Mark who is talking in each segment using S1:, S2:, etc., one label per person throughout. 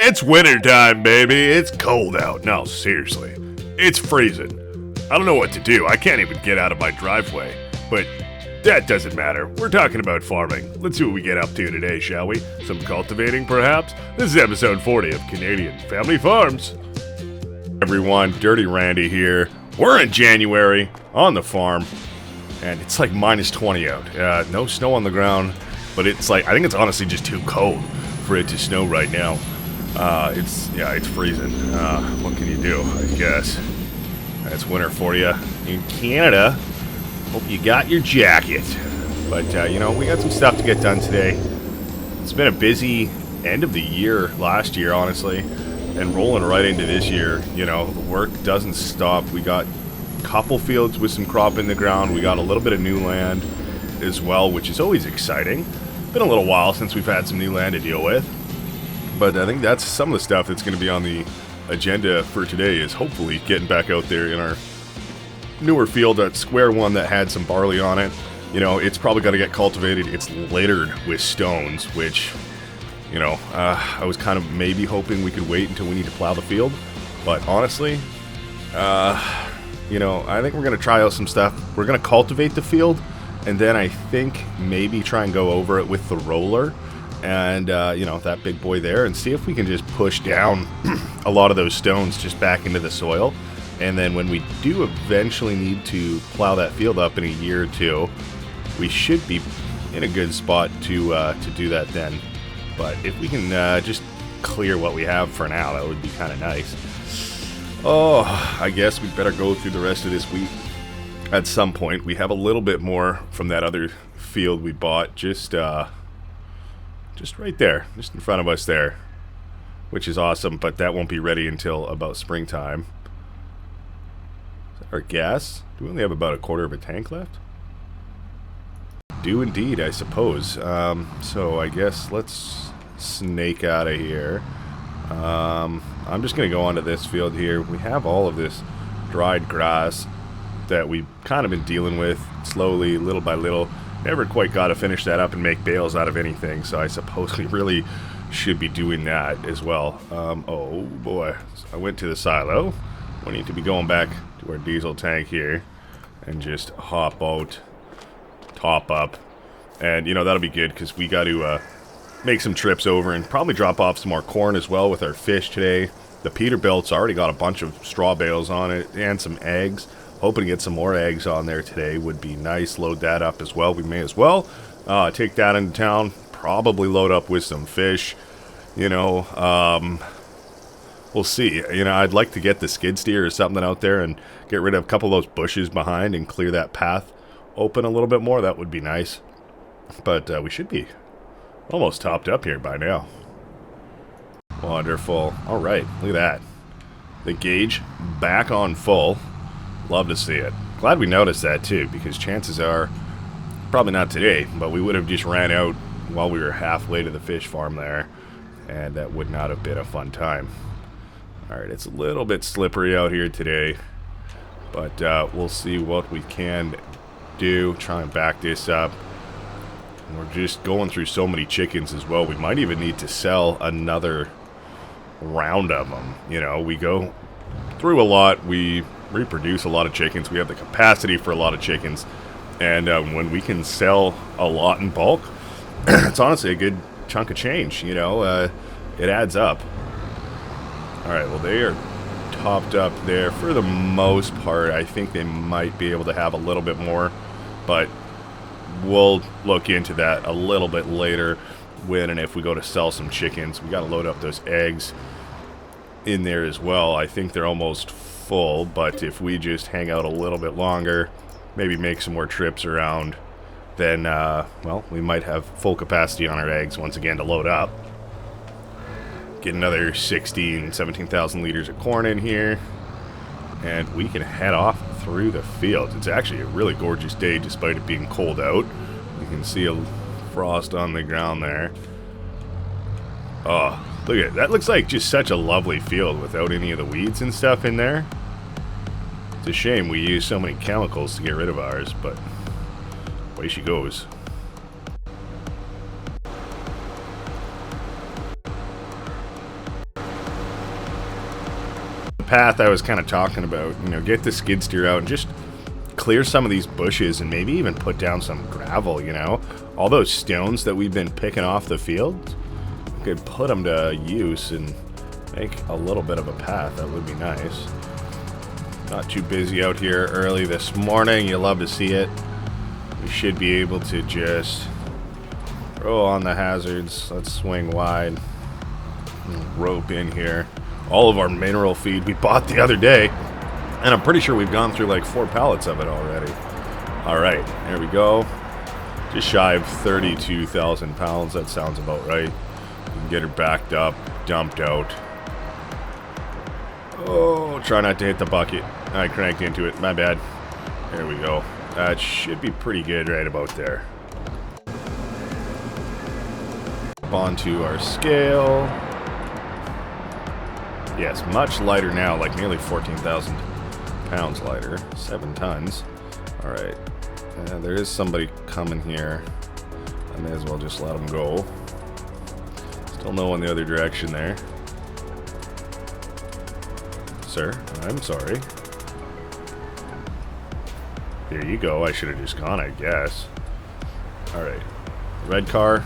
S1: It's winter time, baby. It's cold out. No, seriously. It's freezing. I don't know what to do. I can't even get out of my driveway. But that doesn't matter. We're talking about farming. Let's see what we get up to today, shall we? Some cultivating, perhaps? This is episode 40 of Canadian Family Farms. Everyone, Dirty Randy here. We're in January on the farm, and it's like minus 20 out. No snow on the ground, but it's like, I think it's honestly just too cold for it to snow right now. It's freezing. What can you do, I guess? That's winter for you in Canada. Hope you got your jacket. But, we got some stuff to get done today. It's been a busy end of the year last year, honestly, and rolling right into this year. The work doesn't stop. We got a couple fields with some crop in the ground. We got a little bit of new land as well, which is always exciting. Been a little while since we've had some new land to deal with. But I think that's some of the stuff that's going to be on the agenda for today, is hopefully getting back out there in our newer field, that square one that had some barley on it. It's probably got to get cultivated. It's littered with stones, which, I was kind of maybe hoping we could wait until we need to plow the field. But honestly, I think we're going to try out some stuff. We're going to cultivate the field, and then I think maybe try and go over it with the roller. And, that big boy there, and see if we can just push down a lot of those stones just back into the soil. And then when we do eventually need to plow that field up in a year or two, we should be in a good spot to do that then. But if we can just clear what we have for now, that would be kind of nice. Oh, I guess we better go through the rest of this week. At some point, we have a little bit more from that other field we bought, just right there, just in front of us there, which is awesome, but that won't be ready until about springtime. Is that our gas? Do we only have about a quarter of a tank left? Do indeed, I suppose. So I guess let's snake out of here. I'm just going to go onto this field here. We have all of this dried grass that we've kind of been dealing with slowly, little by little. Never quite got to finish that up and make bales out of anything, so I suppose we really should be doing that as well. Oh boy, I went to the silo. We need to be going back to our diesel tank here and just hop out, top up, and that'll be good because we got to make some trips over and probably drop off some more corn as well with our fish today. The Peterbilt's already got a bunch of straw bales on it and some eggs. Hoping to get some more eggs on there today would be nice. Load that up as well. We may as well take that into town. Probably load up with some fish. We'll see. I'd like to get the skid steer or something out there and get rid of a couple of those bushes behind and clear that path open a little bit more. That would be nice. But we should be almost topped up here by now. Wonderful. All right. Look at that. The gauge back on full. Love to see it. Glad we noticed that too, because chances are, probably not today, but we would have just ran out while we were halfway to the fish farm there, and that would not have been a fun time. Alright, it's a little bit slippery out here today, but we'll see what we can do. Try and back this up. And we're just going through so many chickens as well. We might even need to sell another round of them. We go through a lot. We reproduce a lot of chickens. We have the capacity for a lot of chickens, and when we can sell a lot in bulk, it's honestly a good chunk of change. It adds up. All right, well, they are topped up there for the most part. I think they might be able to have a little bit more, but we'll look into that a little bit later when and if we go to sell some chickens. We got to load up those eggs in there as well. I think they're almost full, but if we just hang out a little bit longer, maybe make some more trips around, then we might have full capacity on our eggs once again to load up. Get another 17,000 liters of corn in here, and we can head off through the fields. It's actually a really gorgeous day despite it being cold out. You can see a frost on the ground there. Oh, look at it. That looks like just such a lovely field without any of the weeds and stuff in there. It's a shame we use so many chemicals to get rid of ours, but away she goes. path I was kind of talking about. You know, get the skid steer out and just clear some of these bushes and maybe even put down some gravel, you know. All those stones that we've been picking off the field, we could put them to use and make a little bit of a path. That would be nice. Not too busy out here early this morning. You love to see it. We should be able to just throw on the hazards. Let's swing wide. Rope in here. All of our mineral feed we bought the other day. And I'm pretty sure we've gone through like 4 pallets of it already. Alright, there we go. Just shy of 32,000 pounds. That sounds about right. We can get her backed up, dumped out. Oh, try not to hit the bucket. I cranked into it. My bad. There we go. That should be pretty good right about there. Onto our scale. Yes, much lighter now, like nearly 14,000 pounds lighter. 7 tons. Alright. There is somebody coming here. I may as well just let them go. Still no one the other direction there. Sir, I'm sorry. Here you go. I should have just gone, I guess. Alright. Red car.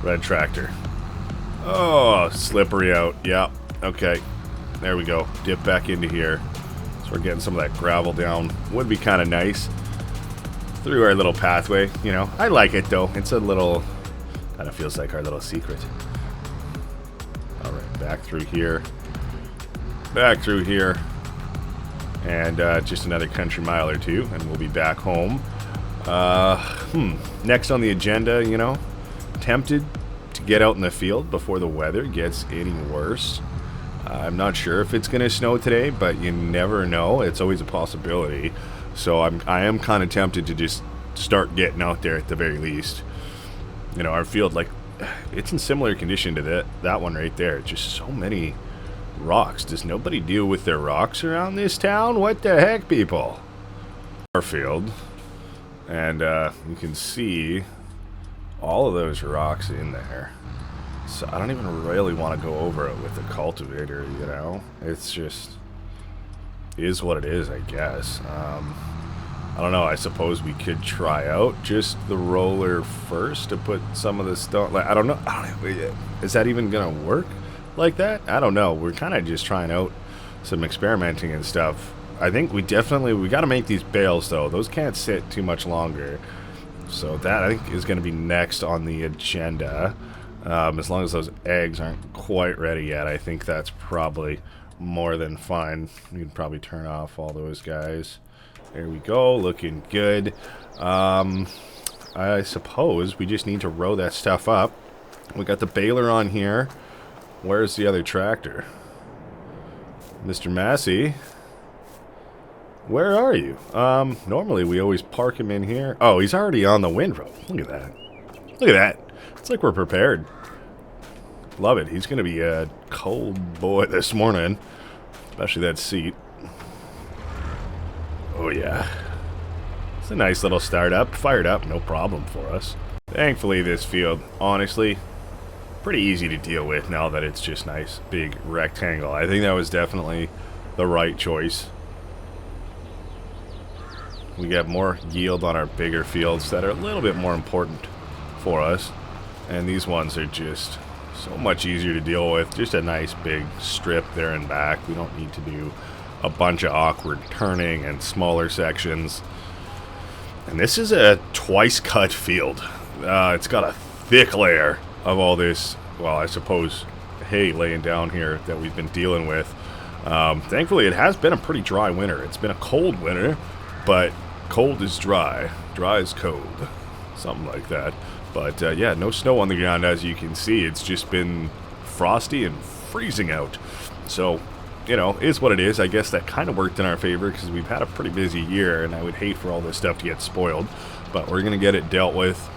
S1: Red tractor. Oh, slippery out. Yeah. Okay. There we go. Dip back into here. So we're getting some of that gravel down. Would be kind of nice. Through our little pathway. You know, I like it though. It's a little... kind of feels like our little secret. Alright, back through here. Back through here. And just another country mile or two, and we'll be back home. Next on the agenda, you know, tempted to get out in the field before the weather gets any worse. I'm not sure if it's going to snow today, but you never know. It's always a possibility. So I am kind of tempted to just start getting out there at the very least. You know, our field, like, it's in similar condition to that one right there. Just so many rocks. Does nobody deal with their rocks around this town? What the heck, people? Our field. And you can see all of those rocks in there. So I don't even really want to go over it with the cultivator, you know? It's just... is what it is, I guess. I don't know. I suppose we could try out just the roller first to put some of the stone... like, I don't know. Is that even going to work like that? I don't know. We're kind of just trying out some experimenting and stuff. I think we got to make these bales, though. Those can't sit too much longer. So that, I think, is going to be next on the agenda. As long as those eggs aren't quite ready yet, I think that's probably more than fine. We can probably turn off all those guys. There we go. Looking good. I suppose we just need to row that stuff up. We got the baler on here. Where's the other tractor? Mr. Massey? Where are you? Normally we always park him in here. Oh, he's already on the windrow. Look at that. Look at that. It's like we're prepared. Love it. He's going to be a cold boy this morning. Especially that seat. Oh, yeah. It's a nice little startup. Fired up, no problem for us. Thankfully, this field, honestly, pretty easy to deal with now that it's just nice, big rectangle. I think that was definitely the right choice. We get more yield on our bigger fields that are a little bit more important for us. And these ones are just so much easier to deal with. Just a nice big strip there and back. We don't need to do a bunch of awkward turning and smaller sections. And this is a twice cut field. It's got a thick layer of all this, well, I suppose, hay laying down here that we've been dealing with. Thankfully, it has been a pretty dry winter. It's been a cold winter, but cold is dry. Dry is cold. Something like that. But, yeah, no snow on the ground, as you can see. It's just been frosty and freezing out. So, you know, is what it is. I guess that kind of worked in our favor because we've had a pretty busy year, and I would hate for all this stuff to get spoiled. But we're going to get it dealt with.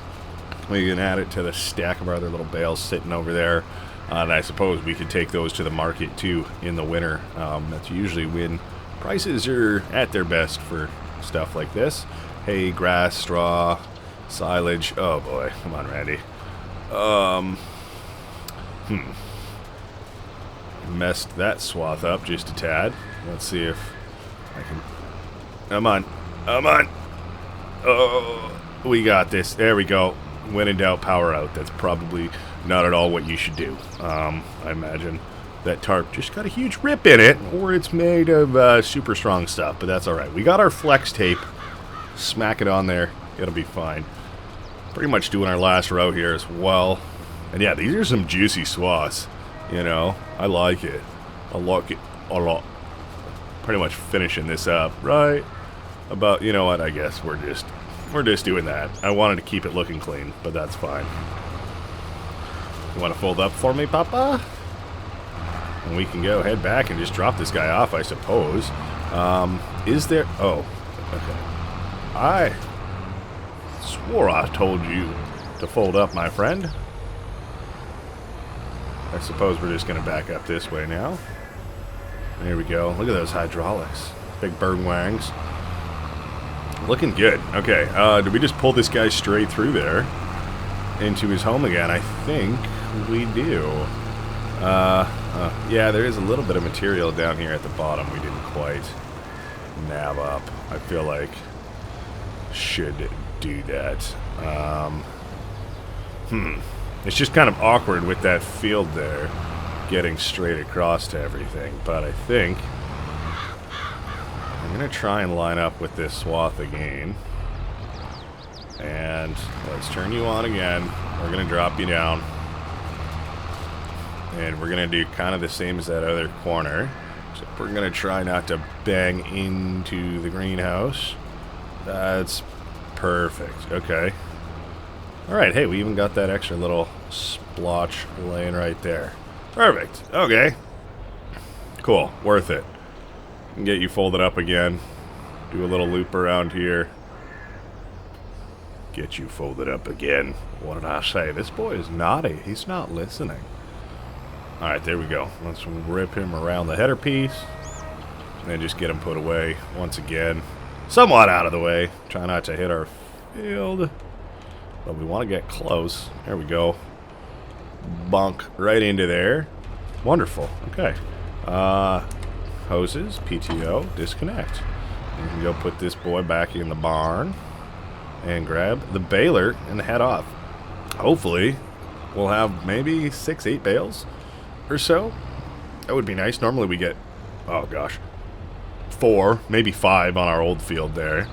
S1: We can add it to the stack of our other little bales sitting over there. And I suppose we could take those to the market, too, in the winter. That's usually when prices are at their best for stuff like this. Hay, grass, straw, silage. Oh, boy. Come on, Randy. messed that swath up just a tad. Let's see if I can... Come on. Come on. Oh, we got this. There we go. When in doubt, power out. That's probably not at all what you should do. I imagine that tarp just got a huge rip in it, or it's made of super strong stuff, but that's alright. We got our flex tape. Smack it on there. It'll be fine. Pretty much doing our last row here as well. And yeah, these are some juicy swaths. You know, I like it. I like it a lot. Pretty much finishing this up right about, you know what, I guess we're just doing that. I wanted to keep it looking clean, but that's fine. You want to fold up for me, Papa? And we can go head back and just drop this guy off, I suppose. Is there... Oh, okay. I swore I told you to fold up, my friend. I suppose we're just going to back up this way now. There we go. Look at those hydraulics. Big bird wangs. Looking good. Okay, did we just pull this guy straight through there into his home again? I think we do. Yeah, there is a little bit of material down here at the bottom we didn't quite nab up. I feel like should do that. It's just kind of awkward with that field there getting straight across to everything, but I think I'm going to try and line up with this swath again. And let's turn you on again. We're going to drop you down. And we're going to do kind of the same as that other corner. So we're going to try not to bang into the greenhouse. That's perfect. Okay. Alright, hey, we even got that extra little splotch laying right there. Perfect. Okay. Cool. Worth it. Can get you folded up again. Do a little loop around here. Get you folded up again. What did I say? This boy is naughty. He's not listening. Alright, there we go. Let's rip him around the header piece. And just get him put away once again. Somewhat out of the way. Try not to hit our field. But we want to get close. There we go. Bonk right into there. Wonderful. Okay. Hoses, PTO, disconnect. We can go put this boy back in the barn. And grab the baler and head off. Hopefully, we'll have maybe 6-8 bales or so. That would be nice. Normally we get, oh gosh, 4, maybe 5 on our old field there.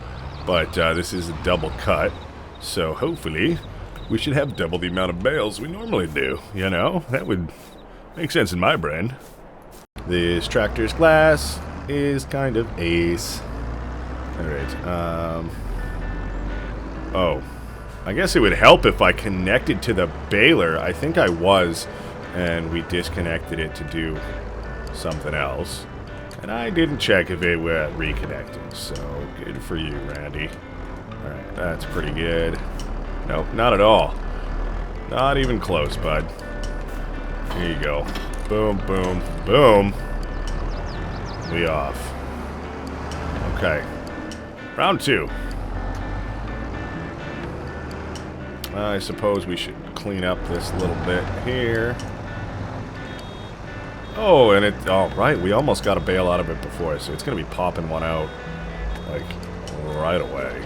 S1: But this is a double cut. So hopefully we should have double the amount of bales we normally do. You know, that would make sense in my brain. This tractor's glass is kind of ace. Alright, oh, I guess it would help if I connected to the baler. I think I was, and we disconnected it to do something else. And I didn't check if it were reconnecting, so good for you, Randy. Alright, that's pretty good. Nope, not at all. Not even close, bud. Here you go. Boom, boom, boom. We off. Okay. Round 2. I suppose we should clean up this little bit here. Oh, and it... Oh, right. We almost got a bale out of it before, so it's going to be popping one out, like, right away.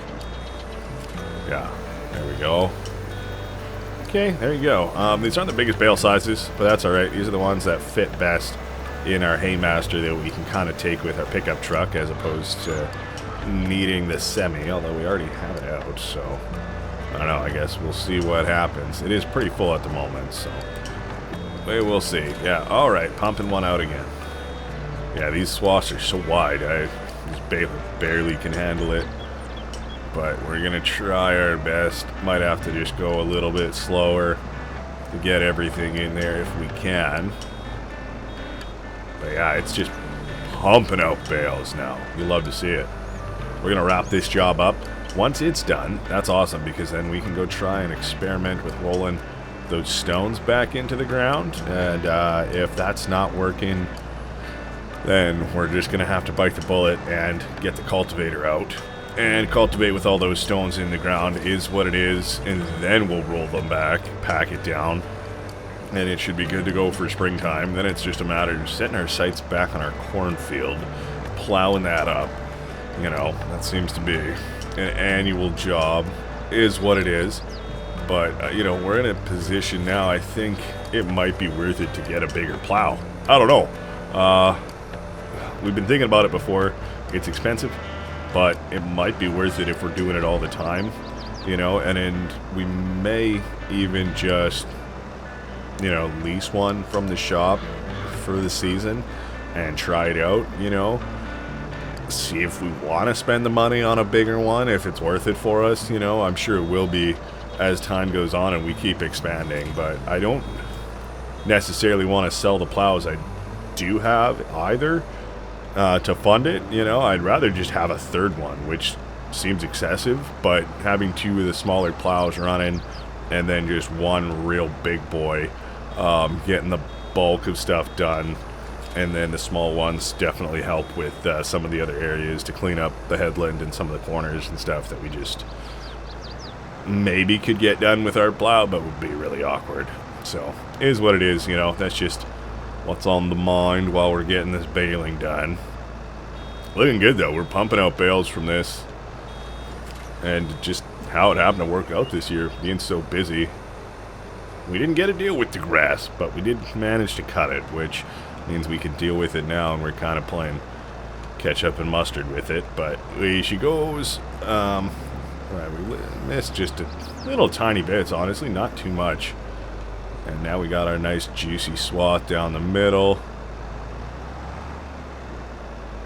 S1: Yeah. There we go. Okay, there you go. These aren't the biggest bale sizes, but that's alright. These are the ones that fit best in our haymaster that we can kind of take with our pickup truck as opposed to needing the semi, although we already have it out, so I don't know, I guess we'll see what happens. It is pretty full at the moment, so we will see. Yeah, alright, pumping one out again. Yeah, these swaths are so wide, this barely can handle it. But we're going to try our best. Might have to just go a little bit slower to get everything in there if we can. But yeah, it's just pumping out bales now. You love to see it. We're going to wrap this job up. Once it's done, that's awesome because then we can go try and experiment with rolling those stones back into the ground. And if that's not working, then we're just going to have to bite the bullet and get the cultivator out. And cultivate with all those stones in the ground is what it is, and then we'll roll them back, pack it down, and it should be good to go for springtime. Then it's just a matter of setting our sights back on our cornfield, plowing that up. You know, that seems to be an annual job, is what it is. But, you know, we're in a position now, I think it might be worth it to get a bigger plow. I don't know. We've been thinking about it before. It's expensive, but it might be worth it if we're doing it all the time, you know, and then we may even just, you know, lease one from the shop for the season and try it out, you know. See if we want to spend the money on a bigger one, if it's worth it for us, you know. I'm sure it will be as time goes on and we keep expanding, but I don't necessarily want to sell the plows I do have either to fund it, you know. I'd rather just have a third one, which seems excessive, but having two of the smaller plows running and then just one real big boy getting the bulk of stuff done, and then the small ones definitely help with some of the other areas to clean up the headland and some of the corners and stuff that we just maybe could get done with our plow, but would be really awkward. So, it is what it is, you know. That's just what's on the mind while we're getting this baling done. Looking good, though. We're pumping out bales from this. And just how it happened to work out this year, being so busy. We didn't get a deal with the grass, but we did manage to cut it, which means we can deal with it now, and we're kind of playing catch up and mustard with it. But she goes, right, we missed just a little tiny bits, honestly, not too much. And now we got our nice juicy swath down the middle.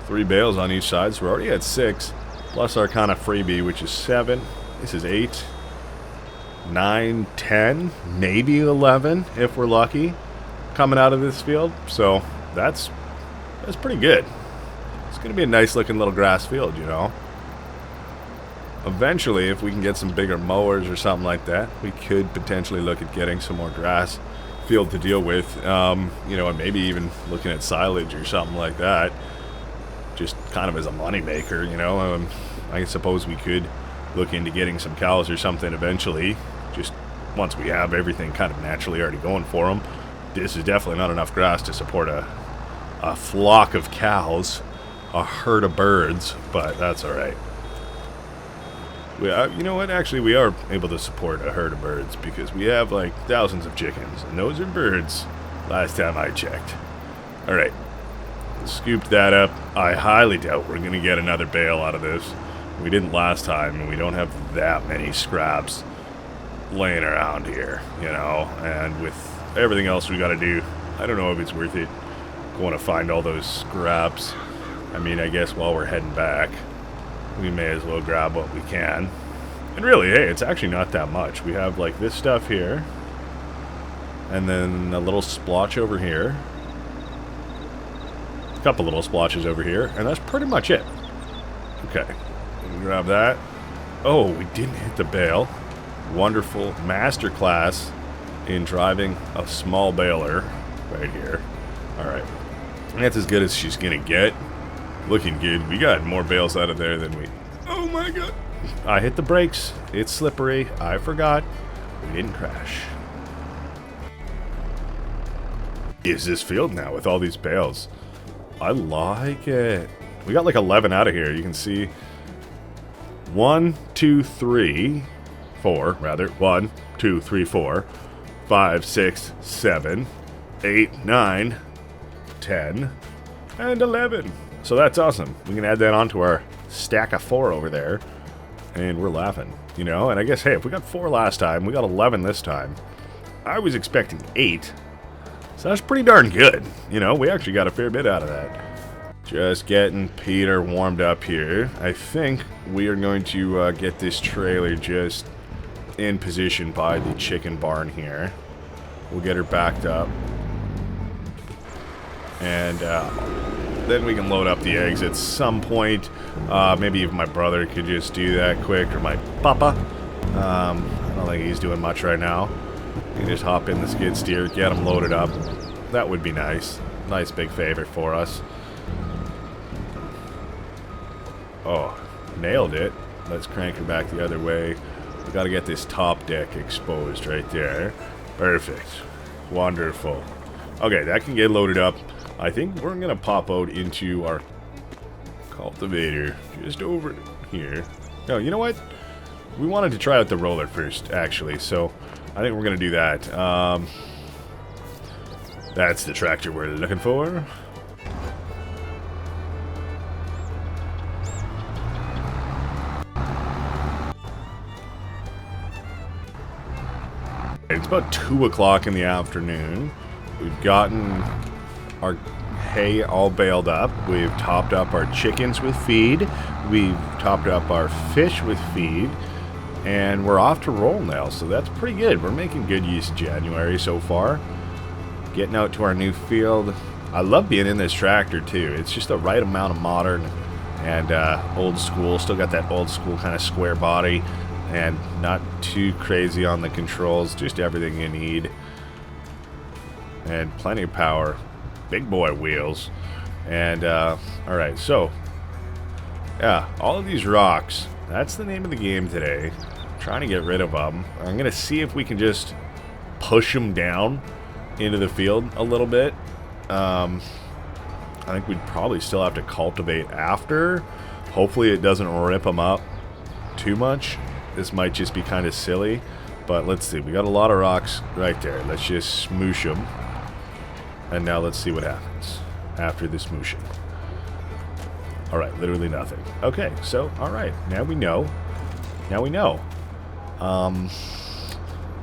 S1: 3 bales on each side, so we're already at 6. Plus our kind of freebie, which is 7. This is 8, 9, 10, maybe 11 if we're lucky, coming out of this field. So that's pretty good. It's going to be a nice looking little grass field, you know. Eventually, if we can get some bigger mowers or something like that, we could potentially look at getting some more grass field to deal with, you know, and maybe even looking at silage or something like that, just kind of as a money maker, you know. I suppose we could look into getting some cows or something eventually, just once we have everything kind of naturally already going for them. This is definitely not enough grass to support a flock of cows, a herd of birds, but that's all right. You know what? Actually, we are able to support a herd of birds because we have like thousands of chickens, and those are birds last time I checked. Alright, scooped that up. I highly doubt we're going to get another bale out of this. We didn't last time, and we don't have that many scraps laying around here, you know, and with everything else we got to do, I don't know if it's worth it going to find all those scraps. I mean, I guess while we're heading back, we may as well grab what we can. And really, hey, it's actually not that much. We have like this stuff here, and then a little splotch over here, a couple little splotches over here, and that's pretty much it. Okay, grab that. Oh, we didn't hit the bale. Wonderful masterclass in driving a small baler right here. Alright, that's as good as she's gonna get. Looking good. We got more bales out of there than we... Oh my god. I hit the brakes. It's slippery. I forgot. We didn't crash. Is this field now with all these bales? I like it. We got like 11 out of here. You can see 1, 2, 3, 4, rather. 1, 2, 3, 4, 5, 6, 7, 8, 9, 10, and 11. So that's awesome. We can add that onto our stack of 4 over there, and we're laughing, you know. And I guess, hey, if we got 4 last time, we got 11 this time. I was expecting 8, so that's pretty darn good. You know, we actually got a fair bit out of that. Just getting Peter warmed up here. I think we are going to get this trailer just in position by the chicken barn here. We'll get her backed up, and then we can load up the eggs at some point. Maybe even my brother could just do that quick, or my papa. I don't think he's doing much right now. You can just hop in the skid steer, get them loaded up. That would be nice. Nice big favor for us. Oh, nailed it. Let's crank her back the other way. We gotta get this top deck exposed right there. Perfect. Wonderful. Okay, that can get loaded up. I think we're going to pop out into our cultivator just over here. No, you know what? We wanted to try out the roller first, actually, so I think we're going to do that. That's the tractor we're looking for. It's about 2 o'clock in the afternoon. We've gotten our hay all baled up. We've topped up our chickens with feed. We've topped up our fish with feed. And we're off to roll now, so that's pretty good. We're making good use of January so far. Getting out to our new field. I love being in this tractor too. It's just the right amount of modern and old school. Still got that old school kind of square body. And not too crazy on the controls, just everything you need. And plenty of power. Big boy wheels. And, alright, so, yeah, all of these rocks, that's the name of the game today. I'm trying to get rid of them. I'm going to see if we can just push them down into the field a little bit. I think we'd probably still have to cultivate after. Hopefully it doesn't rip them up too much. This might just be kind of silly, but let's see. We got a lot of rocks right there. Let's just smoosh them. And now let's see what happens after the smooshing. Alright, literally nothing. Okay, so, alright. Now we know. Now we know. A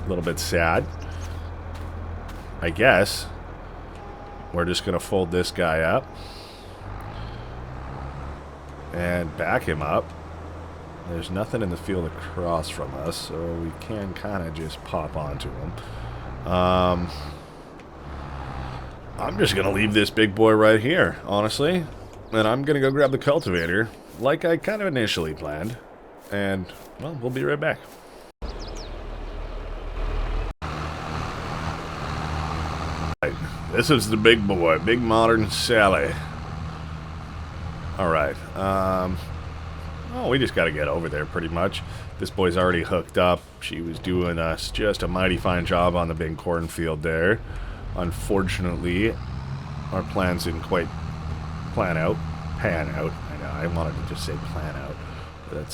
S1: little bit sad. I guess we're just going to fold this guy up and back him up. There's nothing in the field across from us, so we can kind of just pop onto him. I'm just going to leave this big boy right here, honestly. And I'm going to go grab the cultivator, like I kind of initially planned. And, well, we'll be right back. Right, this is the big boy, big modern Sally. Alright, well, we just got to get over there, pretty much. This boy's already hooked up. She was doing us just a mighty fine job on the big cornfield there. Unfortunately, our plans didn't quite pan out. I know, I wanted to just say plan out. But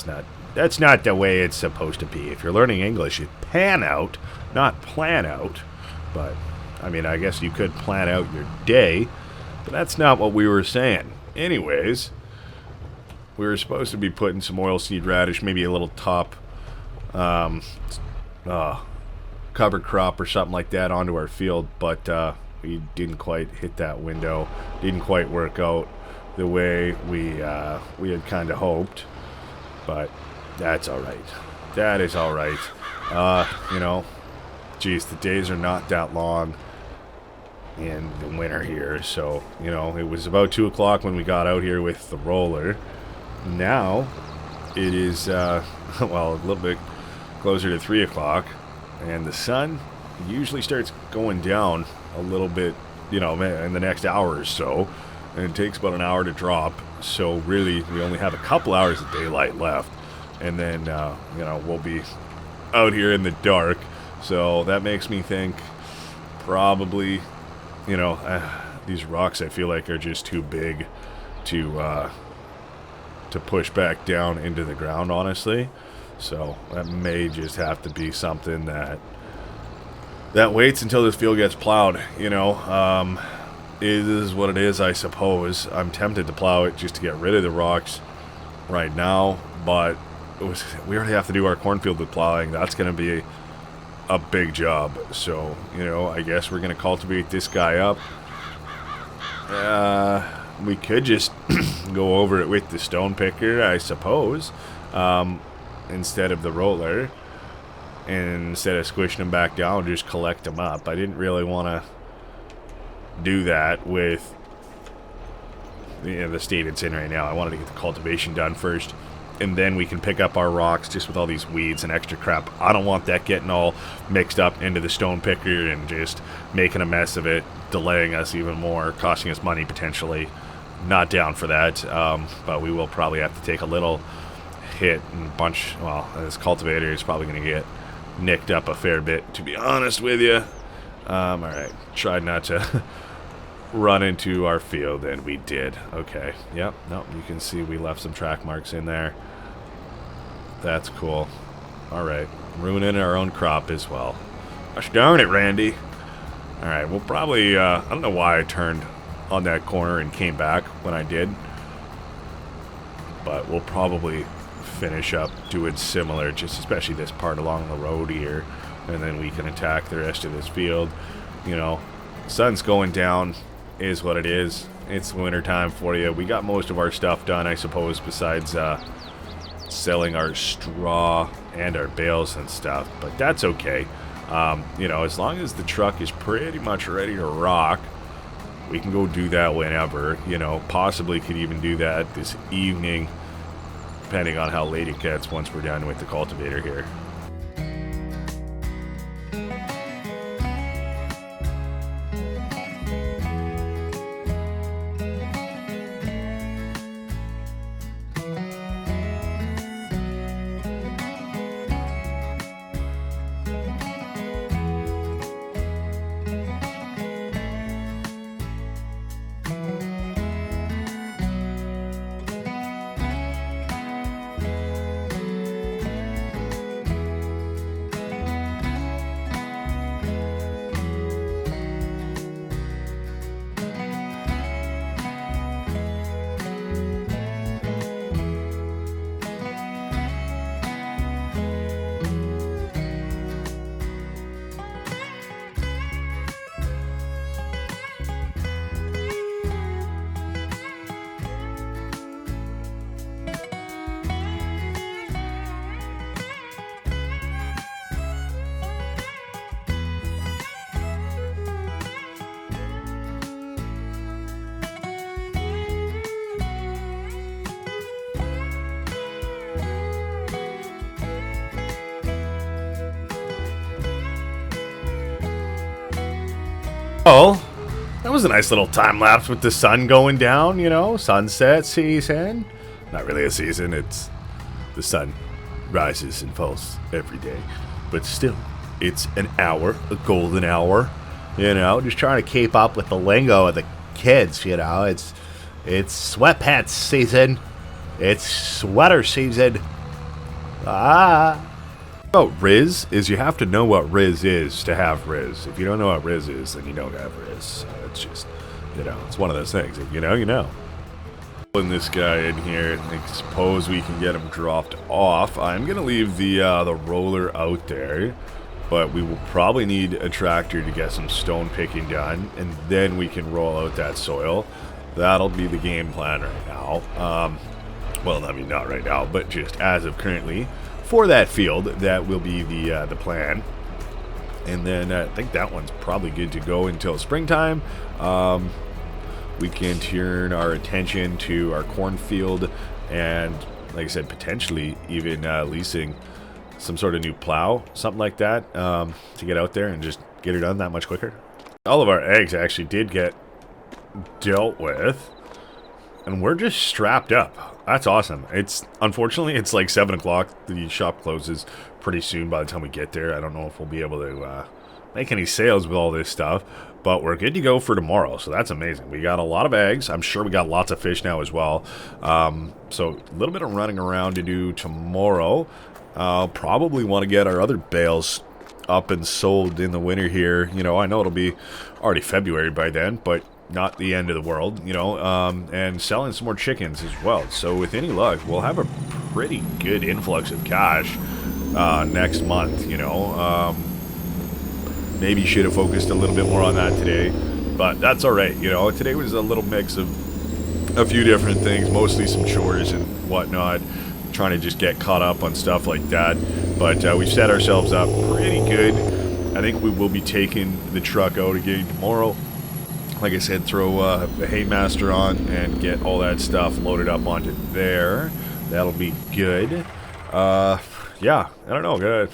S1: that's not the way it's supposed to be. If you're learning English, it's pan out, not plan out. But, I mean, I guess you could plan out your day, but that's not what we were saying. Anyways, we were supposed to be putting some oilseed radish, maybe a little top cover crop or something like that onto our field, but we didn't quite hit that window. Didn't quite work out the way we had kind of hoped, but that's all right. That is all right. You know, geez, the days are not that long in the winter here, so, you know, it was about 2 o'clock when we got out here with the roller. Now it is well, a little bit closer to 3 o'clock, and the sun usually starts going down a little bit, you know, in the next hour or so, and it takes about an hour to drop. So really we only have a couple hours of daylight left, and then you know, we'll be out here in the dark. So that makes me think probably, you know, these rocks I feel like are just too big to push back down into the ground, honestly. So that may just have to be something that waits until this field gets plowed, you know. It is what it is, I suppose. I'm tempted to plow it just to get rid of the rocks right now, but we already have to do our cornfield with plowing. That's going to be a big job. So, you know, I guess we're going to cultivate this guy up. We could just go over it with the stone picker, I suppose, instead of the roller. And instead of squishing them back down, just collect them up. I didn't really want to do that with, you know, the state it's in right now. I wanted to get the cultivation done first, and then we can pick up our rocks just with all these weeds and extra crap. I don't want that getting all mixed up into the stone picker and just making a mess of it, delaying us even more, costing us money potentially. Not down for that, but we will probably have to take a little hit and bunch. Well, this cultivator is probably going to get nicked up a fair bit, to be honest with you. Alright. Tried not to run into our field, and we did. Okay. Yep. No, you can see we left some track marks in there. That's cool. Alright. Ruining our own crop as well. Gosh darn it, Randy. Alright, we'll probably, I don't know why I turned on that corner and came back when I did. But we'll probably finish up doing similar, just especially this part along the road here. And then we can attack the rest of this field. You know, sun's going down is what it is. It's winter time for you. We got most of our stuff done, I suppose, besides selling our straw and our bales and stuff. But that's okay. You know, as long as the truck is pretty much ready to rock, we can go do that whenever. You know, possibly could even do that this evening, depending on how late it gets once we're done with the cultivator here. Oh, that was a nice little time lapse with the sun going down, you know, sunset season. Not really a season, it's the sun rises and falls every day. But still, it's an hour, a golden hour, you know, just trying to keep up with the lingo of the kids, you know. It's sweatpants season. It's sweater season. About Riz is you have to know what Riz is to have Riz. If you don't know what Riz is, then you don't have Riz. It's just, you know, it's one of those things. If you know, you know. Putting this guy in here, I suppose we can get him dropped off. I'm gonna leave the roller out there, but we will probably need a tractor to get some stone picking done, and then we can roll out that soil. That'll be the game plan right now. Well, I mean, not right now, but just as of currently. For that field, that will be the plan. And then I think that one's probably good to go until springtime. We can turn our attention to our cornfield and, like I said, potentially even leasing some sort of new plow, something like that, to get out there and just get it done that much quicker. All of our eggs actually did get dealt with, and we're just strapped up. That's awesome. Unfortunately, it's like 7 o'clock. The shop closes pretty soon by the time we get there. I don't know if we'll be able to make any sales with all this stuff, but we're good to go for tomorrow, so that's amazing. We got a lot of eggs. I'm sure we got lots of fish now as well. So a little bit of running around to do tomorrow. Probably want to get our other bales up and sold in the winter here. You know, I know it'll be already February by then, but not the end of the world, you know, and selling some more chickens as well. So with any luck, we'll have a pretty good influx of cash next month, you know. Maybe should have focused a little bit more on that today, but that's all right, you know. Today was a little mix of a few different things, mostly some chores and whatnot, trying to just get caught up on stuff like that. But we've set ourselves up pretty good. I think we will be taking the truck out again tomorrow. Like I said, throw the Haymaster on and get all that stuff loaded up onto there. That'll be good. Yeah, I don't know.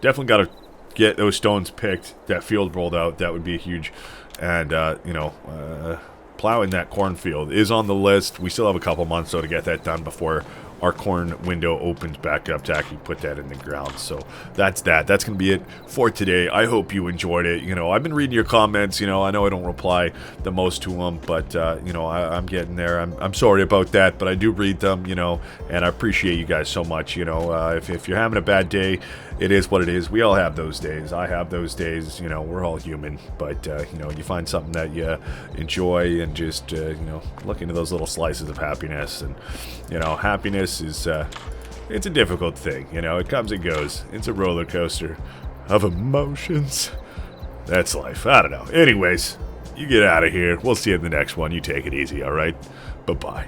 S1: Definitely got to get those stones picked, that field rolled out. That would be huge. And, you know, plowing that cornfield is on the list. We still have a couple months, though, to get that done before our corn window opens back up to actually put that in the ground. So that's that. That's going to be it for today. I hope you enjoyed it. You know, I've been reading your comments. You know, I know I don't reply the most to them, but, you know, I'm getting there. I'm sorry about that, but I do read them, you know, and I appreciate you guys so much. You know, if you're having a bad day, it is what it is. We all have those days. I have those days. You know, we're all human. But, you know, you find something that you enjoy and just, you know, look into those little slices of happiness. And, you know, happiness is, it's a difficult thing. You know, it comes and goes. It's a roller coaster of emotions. That's life. I don't know. Anyways, you get out of here. We'll see you in the next one. You take it easy, all right? Bye-bye.